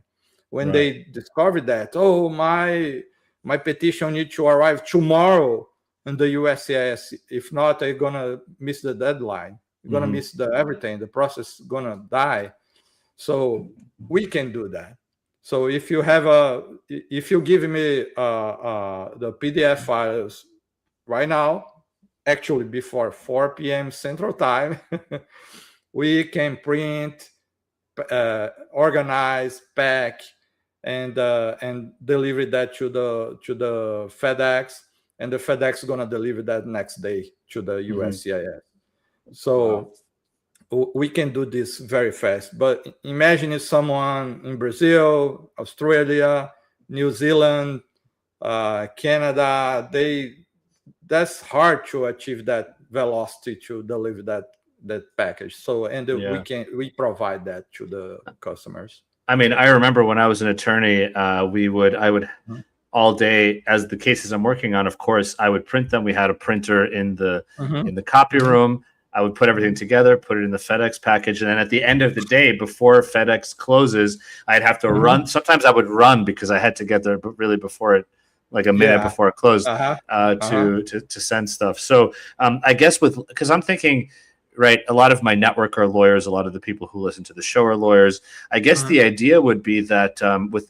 When they discover that, oh, my petition needs to arrive tomorrow in the USCIS. If not, they're gonna miss the deadline. You're gonna miss everything. The process is gonna die. So we can do that. So if you give me the PDF files right now, actually before 4 p.m. Central Time, we can print, organize, pack, and deliver that to the FedEx, and the FedEx is gonna deliver that next day to the USCIS. So we can do this very fast. But imagine if someone in Brazil, Australia, New Zealand, Canada, that's hard to achieve that velocity to deliver that package. So we provide that to the customers. I mean, I remember when I was an attorney, I would all day, as the cases I'm working on, of course, I would print them. We had a printer in the copy room. I would put everything together, put it in the FedEx package, and then at the end of the day, before FedEx closes, I'd have to run. Sometimes I would run because I had to get there, but really before it, like a minute before it closed, to send stuff. So I guess because I'm thinking, right, a lot of my network are lawyers. A lot of the people who listen to the show are lawyers. I guess the idea would be that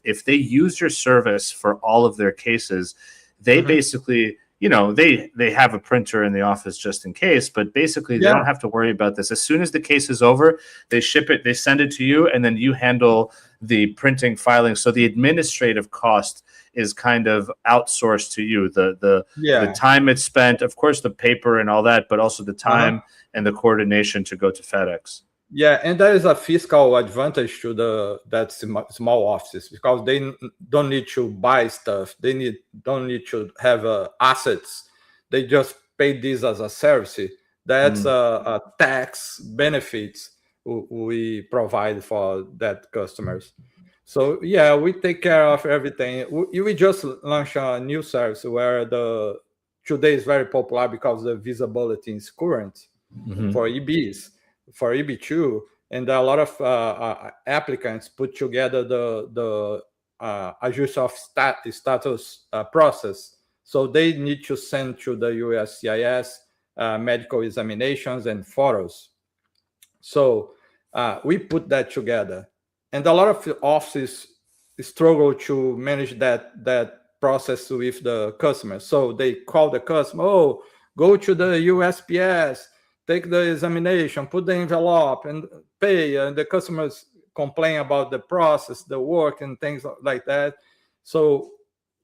if they use your service for all of their cases, they basically, they have a printer in the office just in case, but basically they don't have to worry about this. As soon as the case is over, they ship it, they send it to you, and then you handle the printing, filing. So the administrative cost is kind of outsourced to you. The time it's spent, of course, the paper and all that, but also the time and the coordination to go to FedEx. Yeah, and there is a fiscal advantage to that small offices because they don't need to buy stuff. They don't need to have assets. They just pay this as a service. That's a tax benefits we provide for that customers. So yeah, we take care of everything. We just launched a new service where today is very popular because the visibility is current for EBs. For EB-2, and a lot of applicants put together the adjust of status process. So they need to send to the USCIS medical examinations and photos. So we put that together, and a lot of offices struggle to manage that process with the customer. So they call the customer, oh, go to the USPS, take the examination, put the envelope, and pay. And the customers complain about the process, the work, and things like that. So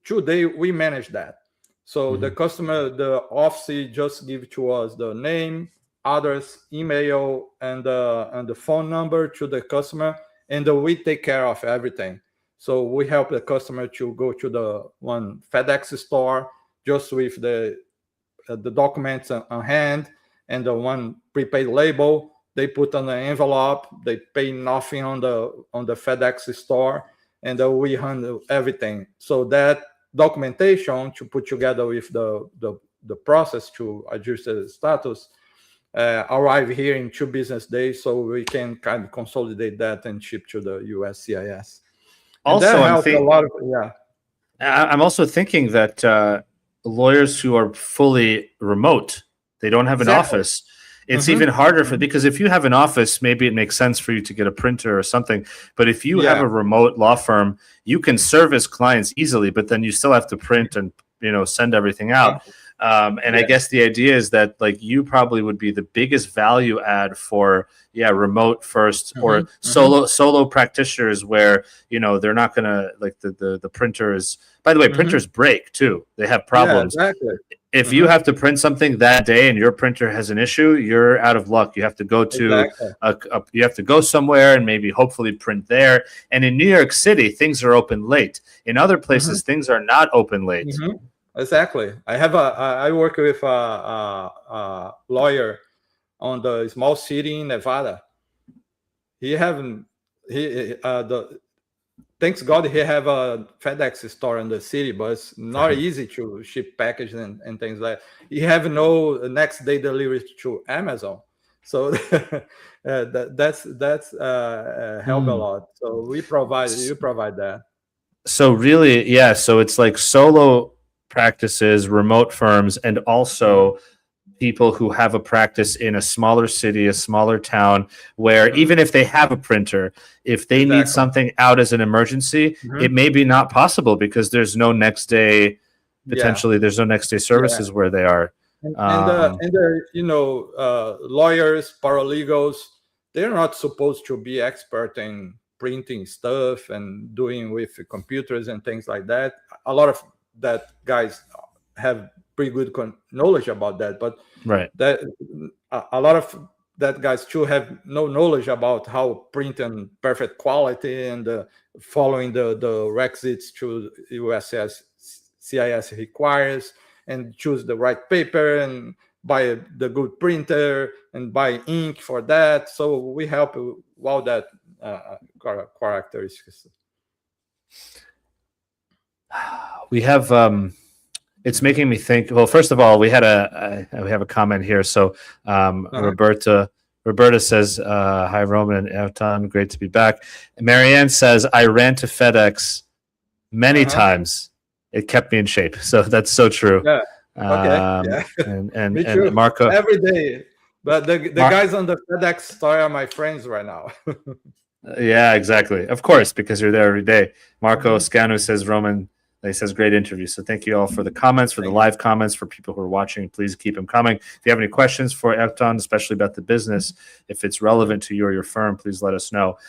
today we manage that. So the customer, the office just give to us the name, address, email, and the phone number to the customer, and we take care of everything. So we help the customer to go to the one FedEx store just with the documents on hand and the one prepaid label. They put on the envelope. They pay nothing on the FedEx store, and we handle everything. So that documentation to put together with the process to adjust the status arrive here in 2 business days, so we can kind of consolidate that and ship to the USCIS. And Also, that helps a lot. I'm also thinking that lawyers who are fully remote, they don't have an office. It's even harder because if you have an office, maybe it makes sense for you to get a printer or something. But if you have a remote law firm, you can service clients easily, but then you still have to print and send everything out. I guess the idea is that like you probably would be the biggest value add for remote first or solo practitioners where they're not gonna like the printers. By the way, printers break too. They have problems. Yeah, exactly. If you have to print something that day and your printer has an issue, you're out of luck. You have to go to you have to go somewhere and maybe hopefully print there. And in New York City, things are open late. In other places, things are not open late. Exactly. I work with a lawyer on the small city in Nevada. Thanks God he have a FedEx store in the city, but it's not easy to ship packages and things like that. He have no next day delivery to Amazon. So that's help a lot. So you provide that. So really, so it's like solo practices, remote firms, and also people who have a practice in a smaller city, a smaller town, where even if they have a printer, if they need something out as an emergency, it may be not possible because there's no next day. Potentially, there's no next day services where they are. Lawyers, paralegals, they're not supposed to be expert in printing stuff and doing with computers and things like that. A lot of that guys have pretty good knowledge about that, but that a lot of that guys too have no knowledge about how print in perfect quality and following the requisites to USCIS requires, and choose the right paper and buy the good printer and buy ink for that. So we help all that characteristics. We have it's making me think. Well, first of all, we have a comment here. So Roberta says, "Hi, Roman and Airton, great to be back." And Marianne says, "I ran to FedEx many times. It kept me in shape." So that's so true. Yeah. Okay. And Marco every day. But the guys on the FedEx store are my friends right now. Yeah, exactly. Of course, because you're there every day. Marco Scanu says, "Roman." He says, great interview. So thank you all for the comments, for the live comments, for people who are watching. Please keep them coming. If you have any questions for Airton, especially about the business, if it's relevant to you or your firm, please let us know.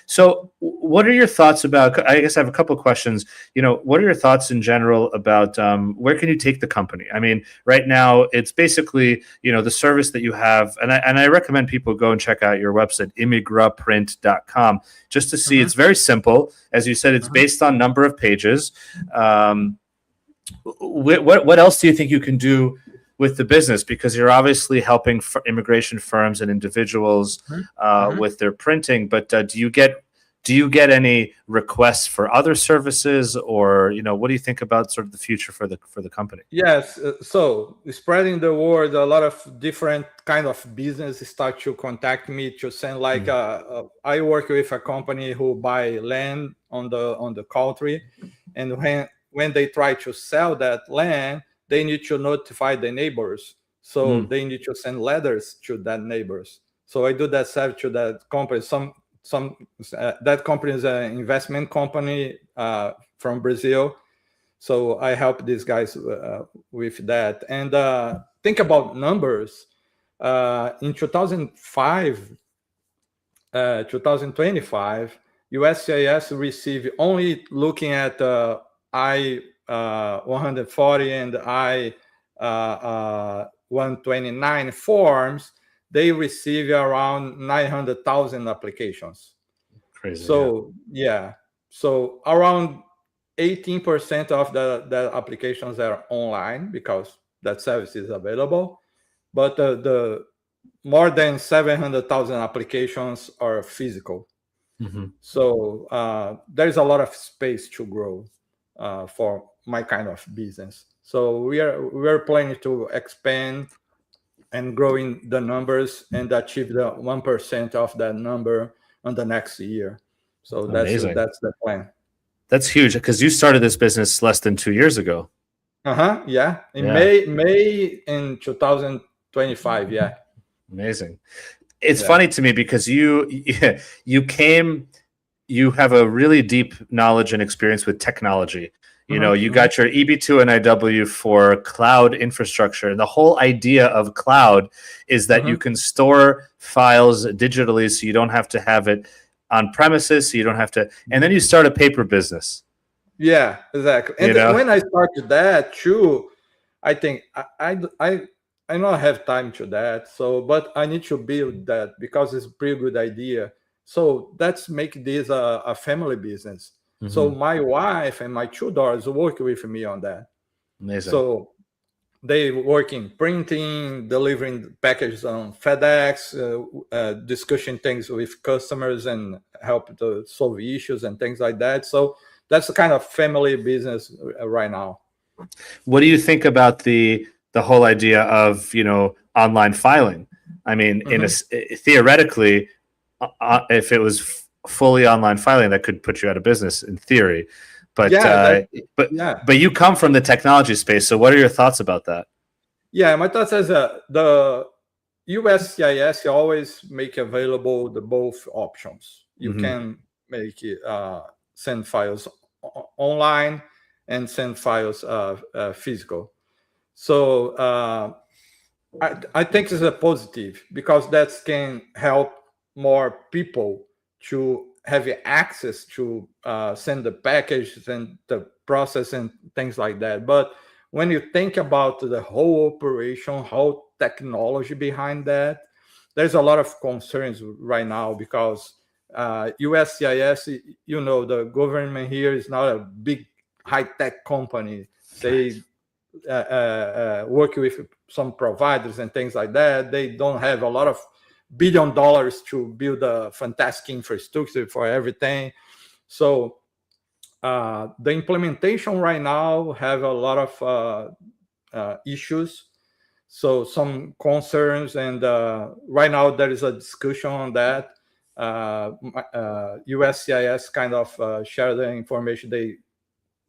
So what are your thoughts about, I guess I have a couple of questions. What are your thoughts in general about where can you take the company? I mean, right now, it's basically, the service that you have. And I recommend people go and check out your website, ImmigraPrint.com, just to see. It's very simple. As you said, it's based on number of pages. What else do you think you can do with the business? Because you're obviously helping immigration firms and individuals with their printing, but do you get any requests for other services, or what do you think about sort of the future for the company? Yes, so spreading the word, a lot of different kind of business start to contact me to send I work with a company who buy land on the country, and when they try to sell that land, they need to notify the neighbors. So they need to send letters to that neighbors. So I do that service to that company. That company is an investment company from Brazil. So I help these guys with that. And think about numbers. In 2025, USCIS received, only looking at I-140 and I-129 forms, they receive around 900,000 applications. Crazy. So yeah. So around 18% of the applications are online because that service is available, but the more than 700,000 applications are physical. So there's a lot of space to grow for my kind of business. So we're planning to expand and growing the numbers and achieve the 1% of that number on the next year. So that's the plan. That's huge, because you started this business less than 2 years ago. Yeah. May in 2025. Yeah. Amazing. It's funny to me because you have a really deep knowledge and experience with technology. You know, you got your EB-2 NIW for cloud infrastructure. And the whole idea of cloud is that you can store files digitally, so you don't have to have it on premises, so you don't have to. And then you start a paper business. Yeah, exactly. And when I started that too, I think I don't have time to that. So, but I need to build that because it's a pretty good idea. So let's make this a family business. So my wife and my 2 daughters work with me on that. Amazing. So they work in printing, delivering packages on FedEx, discussing things with customers and help to solve issues and things like that. So that's the kind of family business right now. What do you think about the whole idea of, online filing? I mean, theoretically, if it was fully online filing, that could put you out of business in theory. But but you come from the technology space, so what are your thoughts about that? Yeah, my thoughts is the USCIS always make available the both options. You can make it, send files online and send files physical. So I think it's a positive because that can help more people to have access to send the package and the process and things like that. But when you think about the whole operation, whole technology behind that, there's a lot of concerns right now because USCIS, the government here is not a big high-tech company. They work with some providers and things like that. They don't have a lot of $1 billion to build a fantastic infrastructure for everything. So the implementation right now have a lot of issues. So some concerns, and right now there is a discussion on that. USCIS kind of share the information they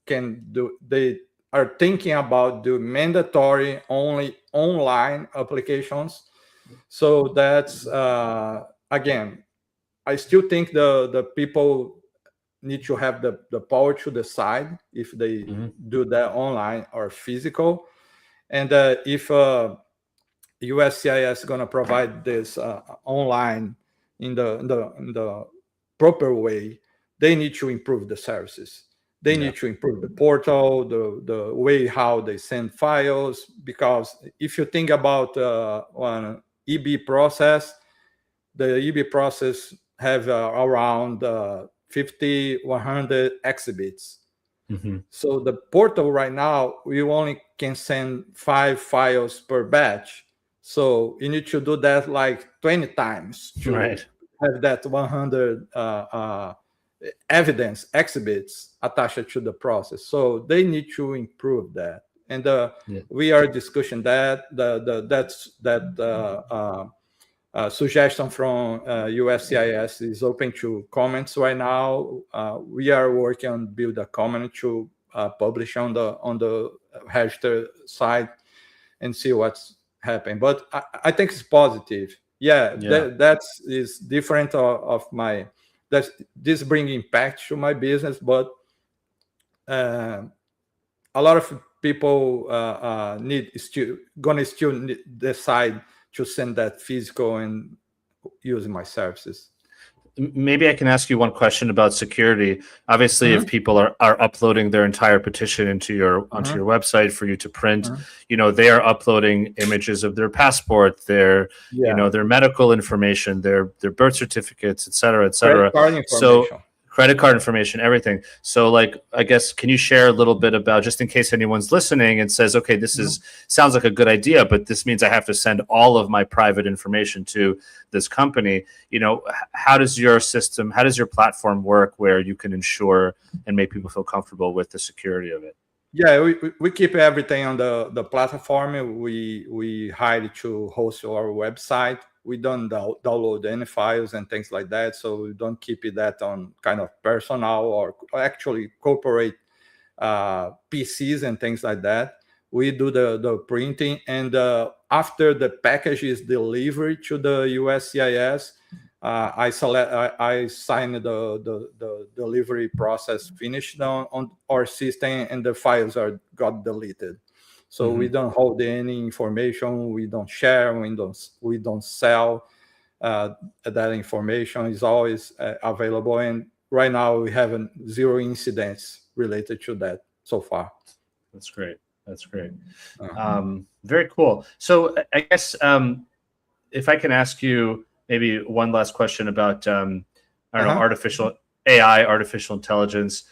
can do. They are thinking about do mandatory only online applications. So that's again, I still think the people need to have the power to decide if they do that online or physical. And if USCIS is going to provide this online in the proper way, they need to improve the services. They need to improve the portal, the way how they send files. Because if you think about one EB process, the EB process have around 50, 100 exhibits. So the portal right now, you only can send 5 files per batch. So you need to do that like 20 times to have that 100 evidence exhibits attached to the process. So they need to improve that. And we are discussing that. Suggestion from USCIS is open to comments right now. We are working on build a comment to publish on the register site and see what's happening. But I think it's positive. That is different of my. This bring impact to my business, but a lot of people still decide to send that physical and using my services. Maybe I can ask you one question about security. Obviously, if people are uploading their entire petition onto your website for you to print, they are uploading images of their passport, their their medical information, their birth certificates, et cetera, et cetera. Credit credit card information, everything. So like, I guess, can you share a little bit about, just in case anyone's listening and says, okay, this is sounds like a good idea, but this means I have to send all of my private information to this company. You know, how does your system, how does your platform work where you can ensure and make people feel comfortable with the security of it? Yeah, we keep everything on the platform. We hide to host our website. We don't download any files and things like that. So we don't keep that on kind of personal or actually corporate PCs and things like that. We do the printing, and after the package is delivered to the USCIS, I sign the delivery process finished on our system, and the files got deleted. So we don't hold any information, we don't share, we don't sell. That information is always available, and right now we have 0 incidents related to that so far. That's great. That's great. Very cool. So I guess if I can ask you maybe one last question about I don't know, artificial intelligence.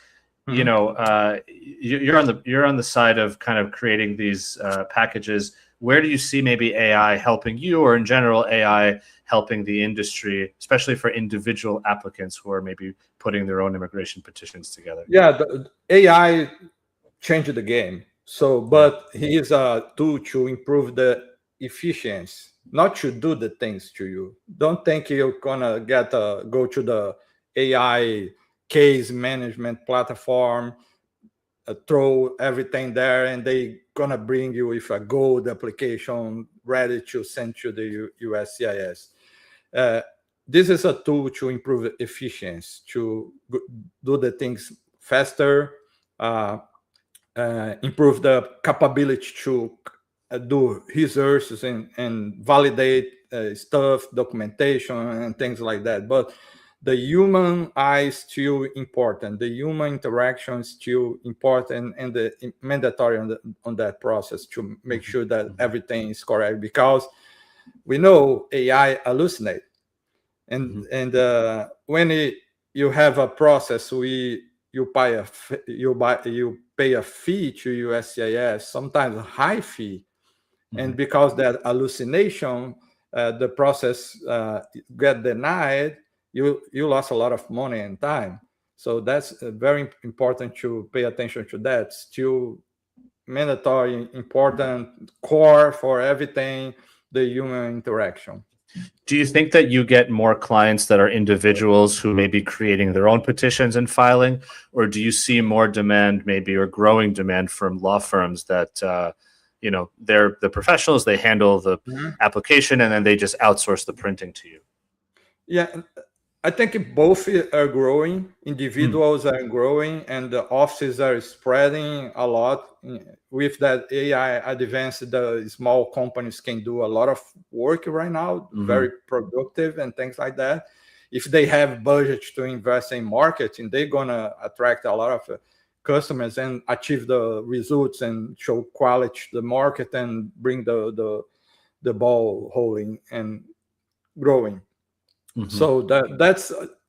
You know, you're on the side of kind of creating these packages. Where do you see maybe AI helping you, or in general AI helping the industry, especially for individual applicants who are maybe putting their own immigration petitions together? Yeah, the AI changed the game. So, but he is a tool to improve the efficiency, not to do the things to you. Don't think you're gonna go to the AI case management platform, throw everything there, and they gonna bring you with a gold application ready to send to the USCIS. This is a tool to improve efficiency, to do the things faster, improve the capability to do researches and validate stuff, documentation, and things like that. But the human eye is still important. The human interaction is still important, and the mandatory on that process to make sure that everything is correct, because we know AI hallucinate, and when you have a process, you pay a fee to USCIS, sometimes a high fee, and because that hallucination, the process get denied, you lost a lot of money and time. So that's very important to pay attention to that. Still mandatory, important, core for everything, the human interaction. Do you think that you get more clients that are individuals who may be creating their own petitions and filing, or do you see more demand maybe, or growing demand from law firms that you know, they're the professionals, they handle the application and then they just outsource the printing to you? Yeah, I think both are growing. Individuals are growing, and the offices are spreading a lot. With that AI advanced, the small companies can do a lot of work right now, very productive and things like that. If they have budget to invest in marketing, they're gonna attract a lot of customers and achieve the results and show quality to the market and bring the ball rolling and growing. So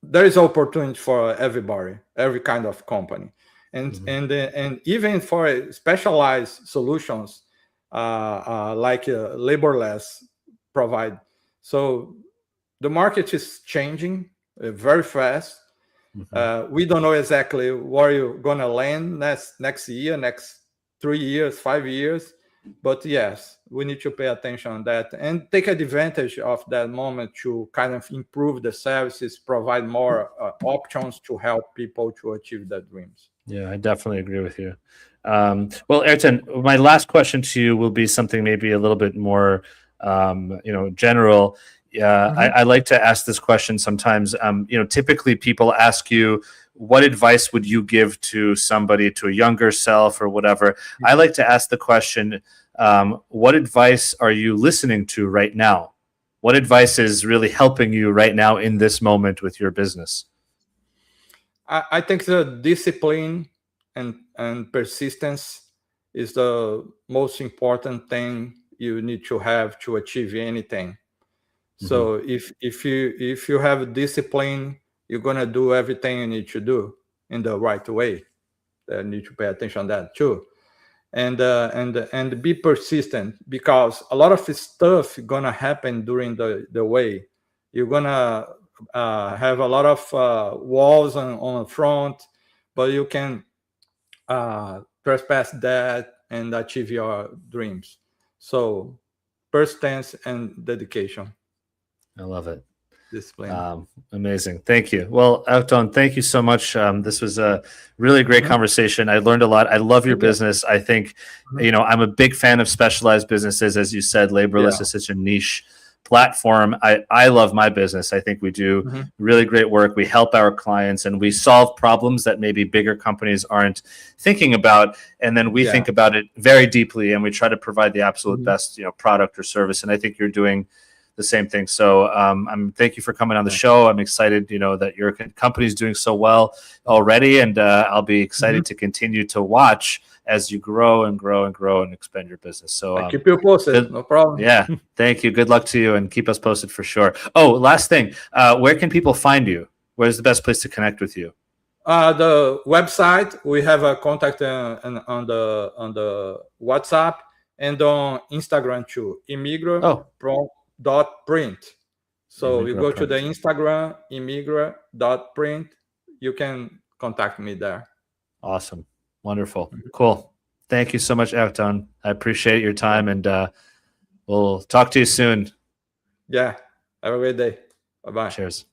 there is opportunity for everybody, every kind of company, and even for specialized solutions like Laborless provide. So the market is changing very fast. We don't know exactly where you're gonna land next year, next 3 years, 5 years. But yes, we need to pay attention on that and take advantage of that moment to kind of improve the services, provide more options to help people to achieve their dreams. Yeah, I definitely agree with you. Well, Airton, my last question to you will be something maybe a little bit more, you know, general. I like to ask this question sometimes. You know, typically people ask you, what advice would you give to somebody, to a younger self or whatever? I like to ask the question, what advice are you listening to right now? What advice is really helping you right now in this moment with your business? I think the discipline and persistence is the most important thing you need to have to achieve anything. So if you have discipline, you're gonna do everything you need to do in the right way. You need to pay attention to that too, and be persistent, because a lot of stuff gonna happen during the way. You're gonna have a lot of walls on the front, but you can trespass that and achieve your dreams. So persistence and dedication. I love it. Discipline. Amazing. Thank you. Well, Airton, thank you so much. This was a really great conversation. I learned a lot. I love your business. I think, I'm a big fan of specialized businesses. As you said, Laborless is such a niche platform. I love my business. I think we do really great work. We help our clients and we solve problems that maybe bigger companies aren't thinking about. And then we think about it very deeply and we try to provide the absolute best, product or service. And I think you're doing the same thing. So thank you for coming on the show. I'm excited, that your company's doing so well already. And I'll be excited to continue to watch as you grow and grow and grow and expand your business. So I keep you posted. No problem. Yeah. Thank you. Good luck to you and keep us posted for sure. Oh, last thing. Where can people find you? Where's the best place to connect with you? The website, we have a contact on the WhatsApp and on Instagram too. ImmigraPrint. So you go to the Instagram, immigra.print. You can contact me there. Awesome. Wonderful. Cool. Thank you so much, Airton. I appreciate your time and we'll talk to you soon. Yeah. Have a great day. Bye-bye. Cheers.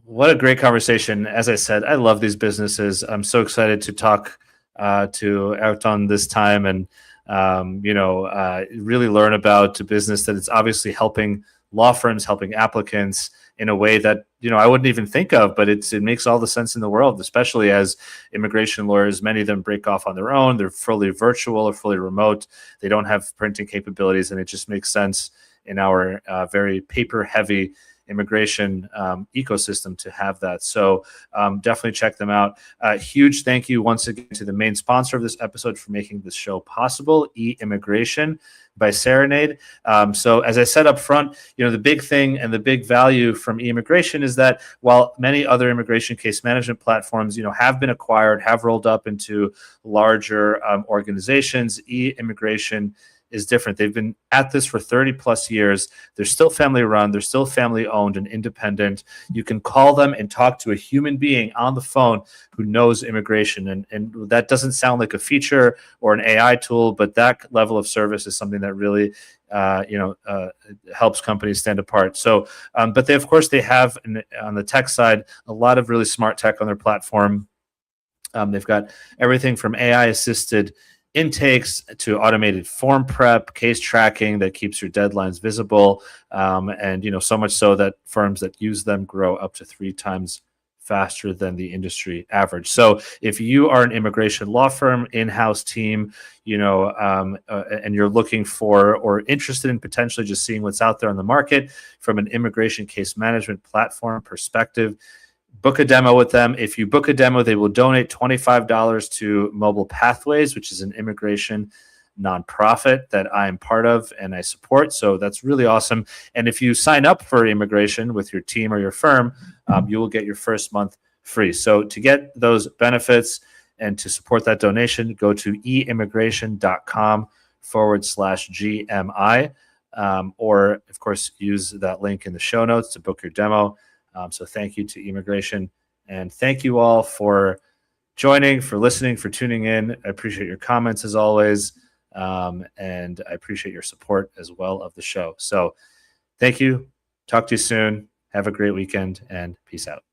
What a great conversation. As I said, I love these businesses. I'm so excited to talk to Airton this time and really learn about a business that is obviously helping law firms, helping applicants in a way that, I wouldn't even think of, but it makes all the sense in the world, especially as immigration lawyers, many of them break off on their own. They're fully virtual or fully remote. They don't have printing capabilities, and it just makes sense in our very paper-heavy immigration ecosystem to have that. So definitely check them out. Huge thank you once again to the main sponsor of this episode for making this show possible, eImmigration by Serenade. So as I said up front, the big thing and the big value from eImmigration is that while many other immigration case management platforms, have been acquired, have rolled up into larger organizations, eImmigration is different. They've been at this for 30 plus years. They're still family run. They're still family owned and independent. You can call them and talk to a human being on the phone who knows immigration. And that doesn't sound like a feature or an AI tool, but that level of service is something that really helps companies stand apart. So, but they, of course, they have on the tech side, a lot of really smart tech on their platform. They've got everything from AI assisted intakes to automated form prep, case tracking that keeps your deadlines visible, and so much so that firms that use them grow up to 3 times faster than the industry average. So if you are an immigration law firm, in-house team, and you're looking for or interested in potentially just seeing what's out there on the market from an immigration case management platform perspective, book a demo with them. If you book a demo, they will donate $25 to Mobile Pathways, which is an immigration nonprofit that I'm part of and I support. So that's really awesome. And if you sign up for immigration with your team or your firm, you will get your first month free. So to get those benefits and to support that donation, go to eimmigration.com/GMI, or of course, use that link in the show notes to book your demo. So thank you to eImmigration, and thank you all for joining, for listening, for tuning in. I appreciate your comments as always, and I appreciate your support as well of the show. So thank you. Talk to you soon. Have a great weekend, and peace out.